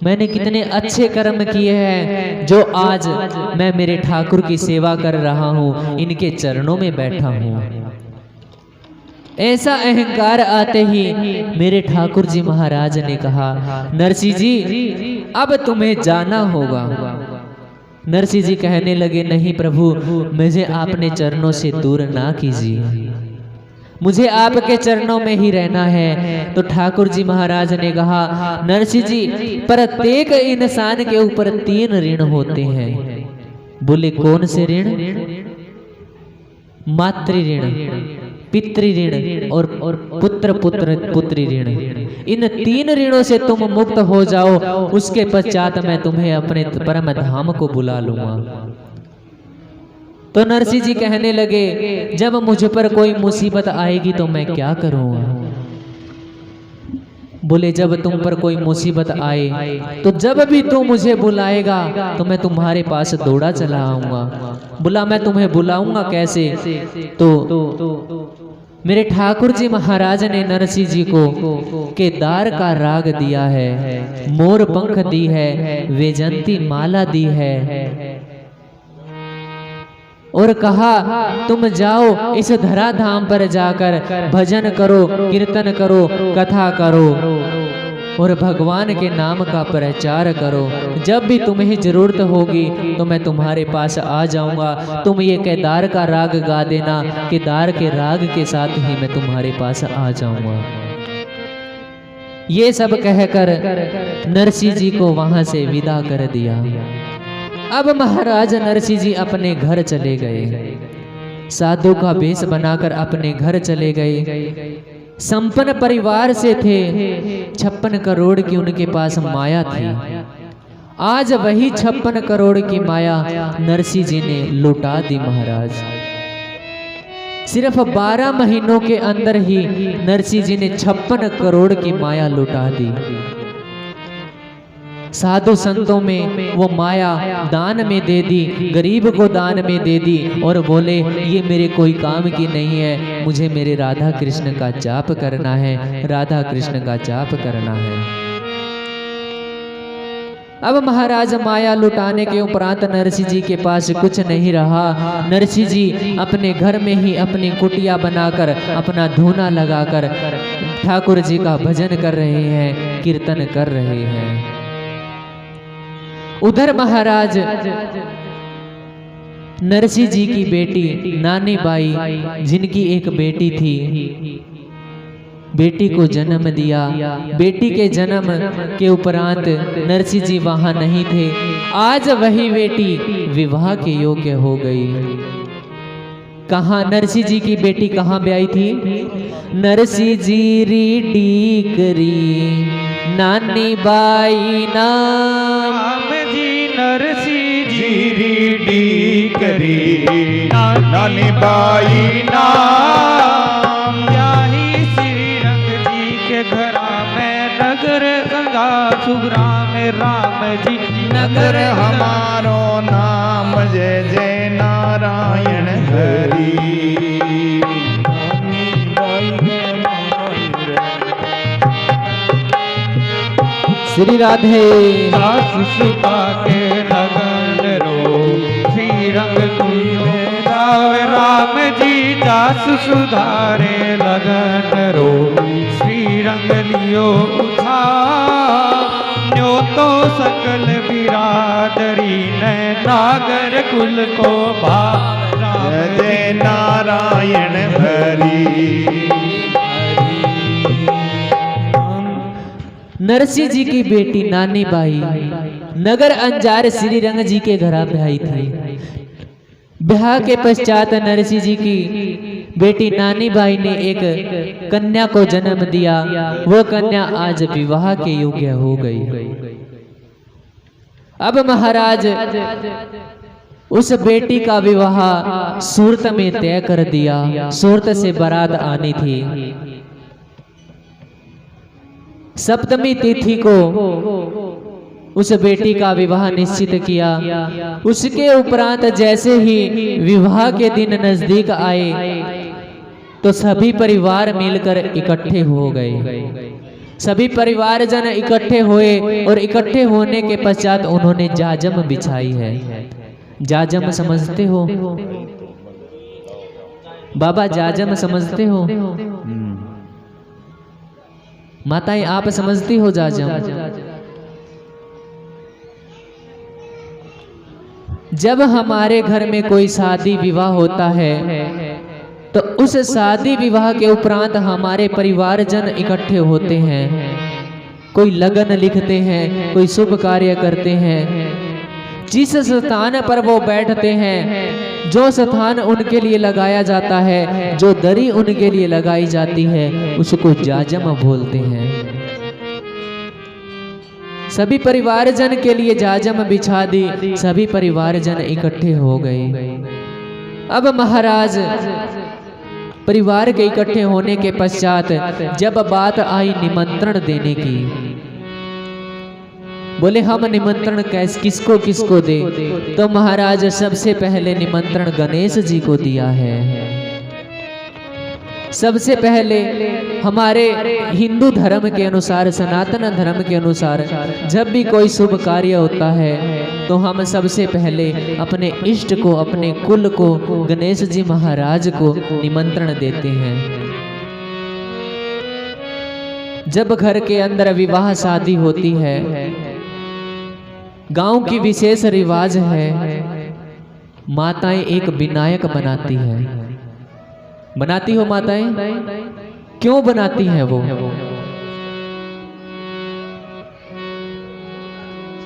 मैंने कितने अच्छे कर्म किए हैं जो आज मैं मेरे ठाकुर की सेवा कर रहा हूं, इनके चरणों में बैठा हूं। ऐसा अहंकार आते ही मेरे ठाकुर जी महाराज ने कहा, नरसिंह जी अब तुम्हें जाना होगा। नरसिंह जी कहने लगे, नहीं प्रभु, मुझे आपने चरणों से दूर ना कीजिए, मुझे आपके चरणों में ही रहना है। तो ठाकुर जी महाराज ने कहा, नरसिंह जी, प्रत्येक इंसान के ऊपर 3 ऋण होते हैं। बोले कौन से ऋण? मातृ ऋण, पितृ ऋण और पुत्र पुत्र पुत्री ऋण। इन 3 ऋणों से तुम मुक्त हो जाओ, उसके पश्चात मैं तुम्हें अपने परम धाम को बुला लूंगा। तो नरसिंह जी कहने लगे, जब मुझ पर कोई मुसीबत आएगी तो मैं क्या करूंगा? बोले जब तुम पर कोई मुसीबत आए तो जब भी तू मुझे बुलाएगा तो मैं तुम्हारे पास दौड़ा चला आऊंगा। बोला मैं तुम्हें बुलाऊंगा कैसे? तो मेरे ठाकुर जी महाराज ने नरसिंह जी को केदार का राग दिया है, मोर पंख दी है, वैजंती माला दी है और कहा तुम जाओ इस धरा धाम पर जाकर भजन करो, कीर्तन करो, कथा करो और भगवान के नाम का प्रचार करो। जब भी तुम्हें जरूरत होगी तो मैं तुम्हारे पास आ जाऊंगा। तुम ये केदार का राग गा देना, केदार के राग के साथ ही मैं तुम्हारे पास आ जाऊंगा। ये सब कहकर नरसिंह जी को वहां से विदा कर दिया। अब महाराज नरसिंह जी अपने घर चले गए, साधु का वेश बनाकर अपने घर चले गए। संपन्न परिवार से थे, 56 करोड़ की उनके पास माया थी। आज वही 56 करोड़ की माया नरसिंह जी ने लुटा दी महाराज। सिर्फ 12 महीनों के अंदर ही नरसिंह जी ने 56 करोड़ की माया लुटा दी। साधु संतों में वो माया दान में दे दी, गरीब को दान में दे दी और बोले ये मेरे कोई काम की नहीं है, मुझे मेरे राधा कृष्ण का जाप करना है, राधा कृष्ण का जाप करना है। अब महाराज माया लुटाने के उपरांत नरसिंह जी के पास कुछ नहीं रहा। नरसिंह जी अपने घर में ही अपनी कुटिया बनाकर अपना धूना लगाकर ठाकुर जी का भजन कर रहे हैं, कीर्तन कर रहे हैं। उधर महाराज नरसिंह जी की बेटी नानी बाई, जिनकी एक बेटी थी, बेटी को जन्म दिया। बेटी के जन्म के उपरांत नरसिंह जी वहां नहीं थे। आज वही बेटी विवाह के योग्य हो गई। कहाँ नरसिंह जी की बेटी कहाँ ब्याही थी? नरसिंह जी रीडी करी नानी बाई नाम जी, नरसिंह जी रीडी करी नानी बाई नाम, ब्याही श्री रंग जी के घरा में, नगर गंगा सुगरा में राम जी नगर हमारो नाम, जय जय नारायण हरि। श्री राधे। सुता के लगन रो श्री रंग गावे राम जी, दास सुधारे लगन रो श्री रंग लियो उठा, न्यो तो सकल बिरादरी ने नागर कुल को भाव, जय जय नारायण हरि। नरसिंह जी की बेटी नानी बाई नगर अंजार श्री रंग जी के घर ब्याही थी। ब्याह के पश्चात नरसिंह जी की बेटी नानी बाई ने एक कन्या को जन्म दिया। वो कन्या आज विवाह के योग्य हो गई। अब महाराज उस बेटी का विवाह सूरत में तय कर दिया। सूरत से बारात आनी थी। सप्तमी तिथि को उस बेटी का विवाह निश्चित किया। उसके उपरांत जैसे ही विवाह के दिन नजदीक आए तो सभी परिवार मिलकर इकट्ठे हो गए। सभी परिवारजन इकट्ठे हुए और इकट्ठे होने के पश्चात उन्होंने जाजम बिछाई है। जाजम समझते हो बाबा? जाजम समझते हो? माताएं आप समझती हो जाजम? जब हमारे घर में कोई शादी विवाह होता है तो उस शादी विवाह के उपरांत हमारे परिवारजन इकट्ठे होते हैं, कोई लगन लिखते हैं, कोई शुभ कार्य करते हैं। जिस स्थान पर वो बैठते हैं, जो स्थान उनके लिए लगाया जाता है, जो दरी उनके लिए लगाई जाती है, उसको जाजम बोलते हैं। सभी परिवारजन के लिए जाजम बिछा दी, सभी परिवारजन इकट्ठे हो गए। अब महाराज परिवार के इकट्ठे होने के पश्चात जब बात आई निमंत्रण देने की, बोले हम निमंत्रण किसको किसको दे, तो महाराज सबसे पहले निमंत्रण गणेश जी को दिया है। सबसे पहले हमारे हिंदू धर्म के अनुसार, सनातन धर्म के अनुसार, जब भी कोई शुभ कार्य होता है तो हम सबसे पहले अपने इष्ट को, अपने कुल को, गणेश जी महाराज को निमंत्रण देते हैं। जब घर के अंदर विवाह शादी होती है, गांव की विशेष रिवाज है, माताएं एक विनायक बनाती है। बनाती हो माताएं? क्यों बनाती हैं वो?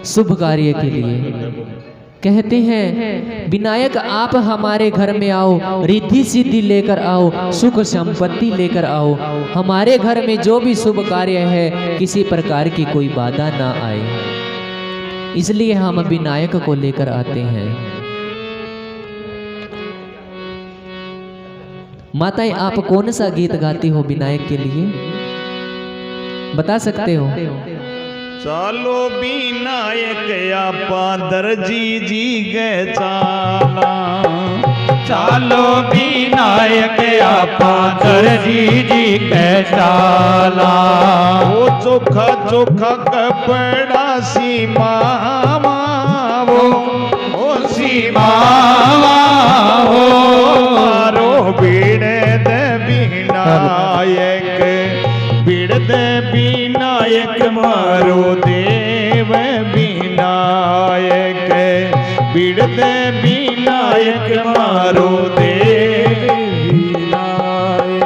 शुभ कार्य के लिए। कहते हैं विनायक आप हमारे घर में आओ, रिद्धि सिद्धि लेकर आओ, सुख संपत्ति लेकर आओ, हमारे घर में जो भी शुभ कार्य है किसी प्रकार की कोई बाधा ना आए, इसलिए हम विनायक को लेकर आते हैं। माताएं आप कौन सा गीत गाती हो विनायक के लिए, बता सकते हो? चालो विनायक आपा दर्जी जी गे चाला, चालो विनायक आपा दर्जी जी के चाला। वो चोखा चोखा कपड़ा सीमावा, वो सीमावा हो मारो बीड़द विनायक, बीड़द विनायक मारो देव विनायक, बीड़द विनायक मारो देव विनायक।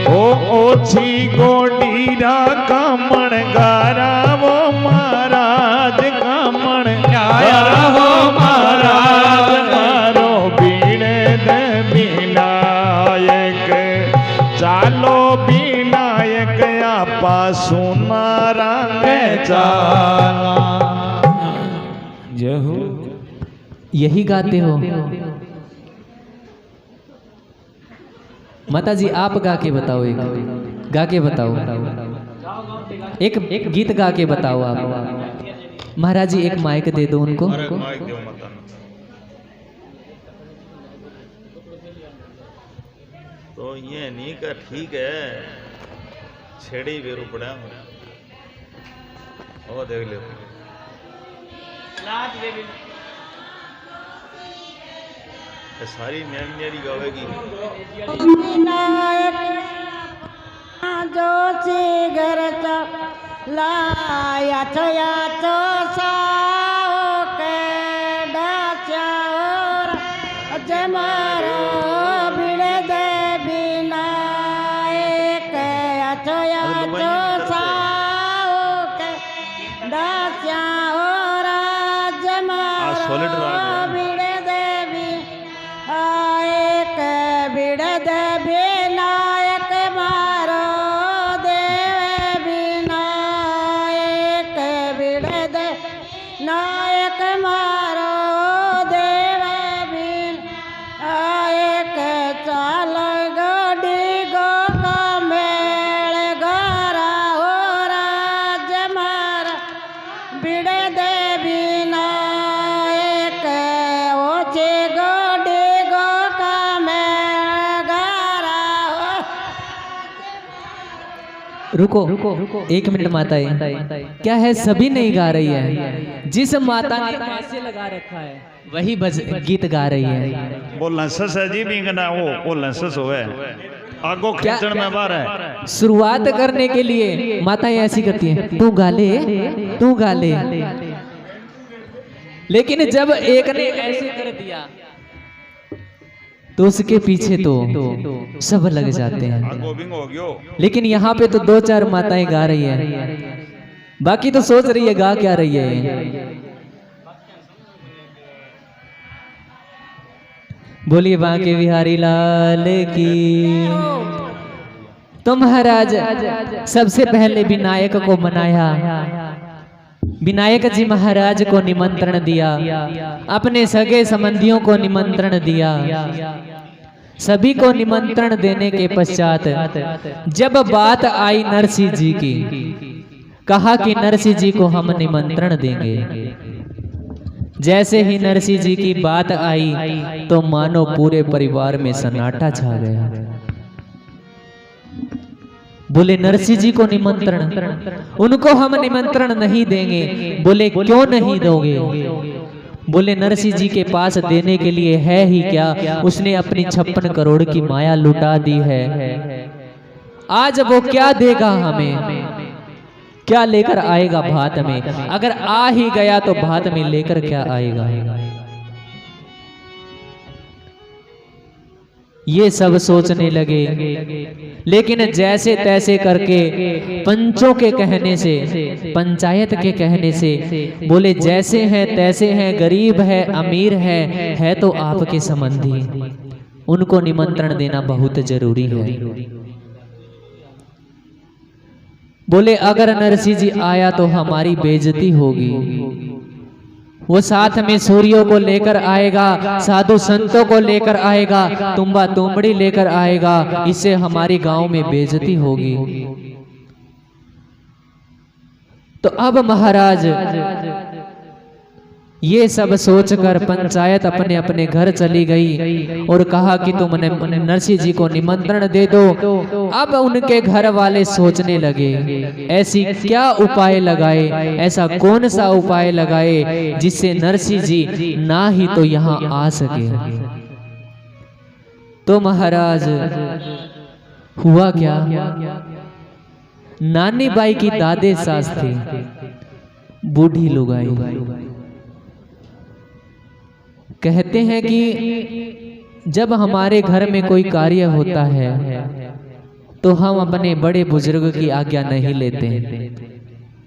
ओ ओछी गोडीरा कामण गारा वो महाराज कामण गाया हो महाराज मारो बीड़द विनायक। चालो विनायक आपा सोना रंग चाला। जय हो। यही गाते हो? माता जी आप गा के बताओ, एक गा के बताओ, एक गीत गा के बताओ आप। महाराज जी एक माइक दे दो उनको। तो ये नहीं का ठीक है, छेड़ी बेरू पड़ा ओ देख ले सारी न्यारी गावेगी। जो सी घर लाया छया तो साओ के डाचार जमारो बिड़े दे बिना एक छया तो साओ के डाचार जमारो बिड़े दे बिना एक बिड़े दे विनायक मारो देव विनायक बिड़े दे नायक मारो देव विनायक। चाल गोडी गो का मेल गरा हो राज मारा बिड़े दे विनायक। ओछे गोडी गो का मेल गरा हो। रुको एक मिनट माताएं, क्या है सभी नहीं गा रही है, जिस माता ने हास्य लगा रखा है वही गीत गा रही है। वो लंसस है जी भी ना, वो लंसस होवे आगो खींचण में बार है। शुरुआत करने के लिए माताएं ऐसी करती हैं, तू गा ले, तू गा ले। लेकिन जब एक ने ऐसे कर दिया तो उसके पीछे तो सब लग जाते हैं। गोविंद हो गयो। लेकिन यहाँ पे तो 2-4 माताएं गा रही है, बाकी तो सोच रही है गा क्या रही है। बोलिए बांके बिहारी लाल की। तो महाराज सबसे पहले विनायक को मनाया, विनायक जी महाराज को निमंत्रण दिया, अपने सगे संबंधियों को निमंत्रण दिया। सभी को निमंत्रण देने के पश्चात जब बात आई नरसिंह जी की, कहा कि नरसिंह जी को हम निमंत्रण देंगे। जैसे ही नरसिंह जी की बात आई तो मानो पूरे परिवार में सन्नाटा छा गया। बोले नरसिंह जी को निमंत्रण, उनको हम निमंत्रण नहीं देंगे। बोले क्यों नहीं दोगे? बोले नरसिंह जी के पास देने के लिए है ही क्या, उसने अपनी 56 करोड़ की माया लुटा दी है। आज वो क्या देगा हमें, क्या लेकर आएगा भात में? अगर आ ही गया तो भात में लेकर क्या आएगा? ये सब सोचने लगे। लेकिन जैसे तैसे करके पंचों के कहने से, पंचायत के कहने से, बोले जैसे हैं तैसे हैं, गरीब है अमीर है तो आपके संबंधी, उनको निमंत्रण देना बहुत जरूरी है। बोले अगर नरसिंह जी आया तो हमारी बेइज्जती होगी। वो साथ में सूर्यों को लेकर आएगा, साधु संतों को लेकर आएगा, तुम्बा तुमड़ी लेकर आएगा, इससे हमारे गांव में बेइज्जती होगी। तो अब महाराज ये सब सोचकर पंचायत अपने अपने घर चली गई और कहा कि तुम नरसिंह जी को निमंत्रण दे दो। अब उनके घर वाले सोचने लगे ऐसी क्या उपाय लगाए, ऐसा कौन सा उपाय लगाए जिससे नरसिंह जी ना ही तो यहाँ आ सके। तो महाराज हुआ क्या, नानी बाई की दादे सास थी, बूढ़ी लुगाई। कहते हैं कि जब हमारे घर में कोई कार्य होता है तो हम अपने बड़े बुजुर्ग की आज्ञा नहीं लेते हैं,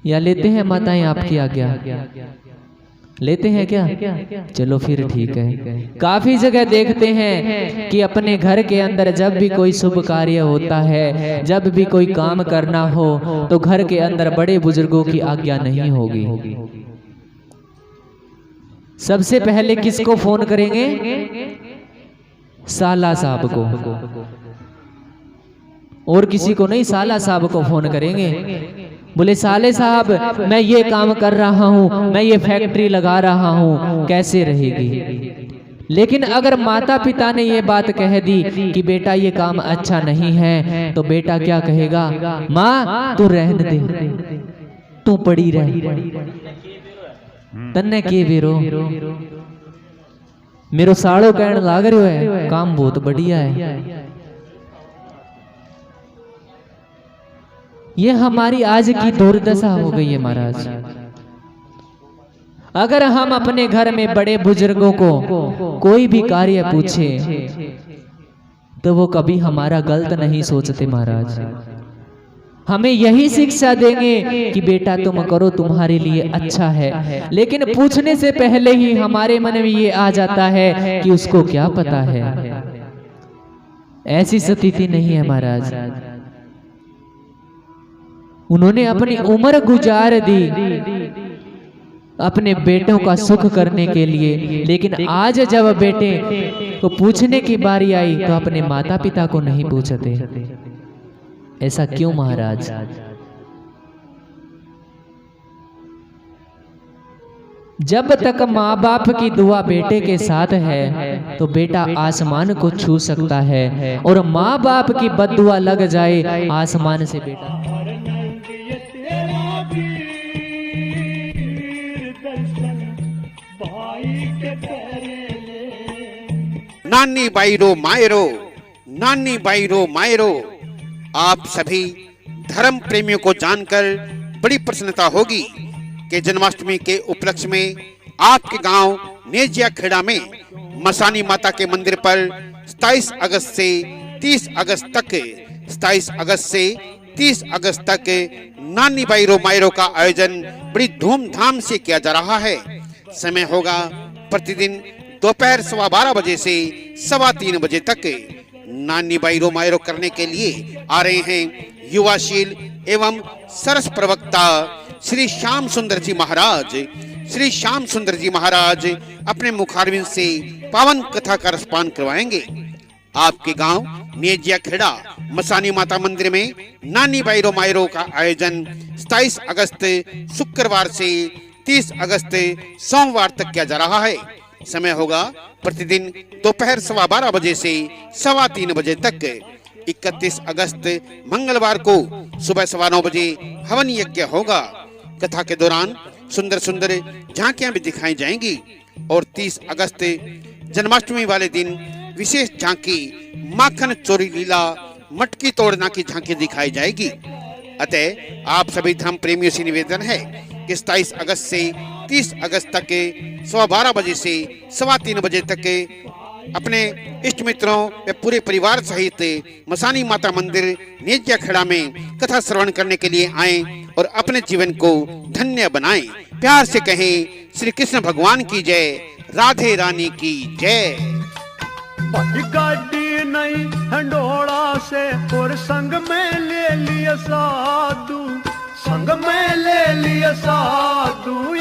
या लेते हैं माताएं आपकी आज्ञा? लेते हैं क्या? चलो फिर ठीक है। काफी जगह देखते हैं कि अपने घर के अंदर जब भी कोई शुभ कार्य होता है, जब भी कोई काम करना हो तो घर के अंदर बड़े बुजुर्गों की आज्ञा नहीं होगी। सबसे पहले किसको फोन करेंगे? साला साहब को, और किसी को नहीं, साला साहब को फोन करेंगे। बोले साले साहब मैं ये काम कर रहा हूँ, मैं ये फैक्ट्री लगा रहा हूँ, कैसे रहेगी? लेकिन अगर माता पिता ने ये बात कह दी कि बेटा ये काम अच्छा नहीं है, तो बेटा क्या कहेगा? माँ तू रहने दे, तू पड़ी रह, तन्ने के बेरो, मेरो साड़ो कहने लाग रहे है, काम बहुत बढ़िया है। ये हमारी आज की दुर्दशा हो गई है महाराज। अगर हम अपने घर में बड़े बुजुर्गों को कोई भी कार्य पूछे तो वो कभी हमारा गलत नहीं सोचते महाराज। हमें यही शिक्षा देंगे कि बेटा तुम करो, तुम्हारे लिए अच्छा है। लेकिन पूछने से पहले ही हमारे मन में ये आ जाता है कि उसको क्या पता है। ऐसी स्थिति नहीं है महाराज। उन्होंने अपनी उम्र गुजार दी अपने बेटों का सुख करने के लिए, लेकिन आज जब बेटे को पूछने की बारी आई तो अपने माता पिता को नहीं पूछते। ऐसा क्यों महाराज? जब तक माँ बाप की दुआ बेटे के साथ है तो बेटा आसमान को छू सकता है, और माँ बाप की बद्दुआ लग जाए आसमान से बेटा नानी बाईरो मायरो, नानी बाईरो मायरो। आप सभी धर्म प्रेमियों को जानकर बड़ी प्रसन्नता होगी कि जन्माष्टमी के उपलक्ष्य में आपके गांव नेजिया खेड़ा में मसानी माता के मंदिर पर 27 अगस्त से 30 अगस्त तक 27 अगस्त से 30 अगस्त तक नानी बाईरो मायरो का आयोजन बड़ी धूमधाम से किया जा रहा है। समय होगा प्रतिदिन दोपहर 12:15 बजे से 3:15 बजे तक। नानी बाईरो मायरो करने के लिए आ रहे हैं युवाशील एवं सरस प्रवक्ता श्री श्याम सुंदर जी महाराज। श्री श्याम सुंदर जी महाराज अपने मुखारविंद से पावन कथा का रसपान करवाएंगे। आपके गांव नेजिया खेड़ा मसानी माता मंदिर में नानी बाईरो मायरो का आयोजन 27 अगस्त शुक्रवार से 30 अगस्त सोमवार तक किया जा रहा है। समय होगा प्रतिदिन दोपहर 12:15 बजे से 3:15 बजे तक। 31 अगस्त मंगलवार को सुबह 9:15 बजे हवन यज्ञ होगा। कथा के दौरान सुंदर सुंदर झांकियां भी दिखाई जाएंगी और 30 अगस्त जन्माष्टमी वाले दिन विशेष झांकी माखन चोरी लीला मटकी तोड़ना की झांकी दिखाई जाएगी। अतः आप सभी धर्म प्रेमियों से निवेदन है कि 27 अगस्त से 30 अगस्त तक 12:15 बजे से 3:15 बजे तक अपने इष्ट मित्रों व पूरे परिवार सहित मसानी माता मंदिर नेजिया खेड़ा में कथा श्रवण करने के लिए आएं और अपने जीवन को धन्य बनाएं। प्यार से कहें श्री कृष्ण भगवान की जय, राधे रानी की जय। गाड़ी नहीं हंडोड़ा से और संग में ले लिया साधु, संग में ले लिया साधु।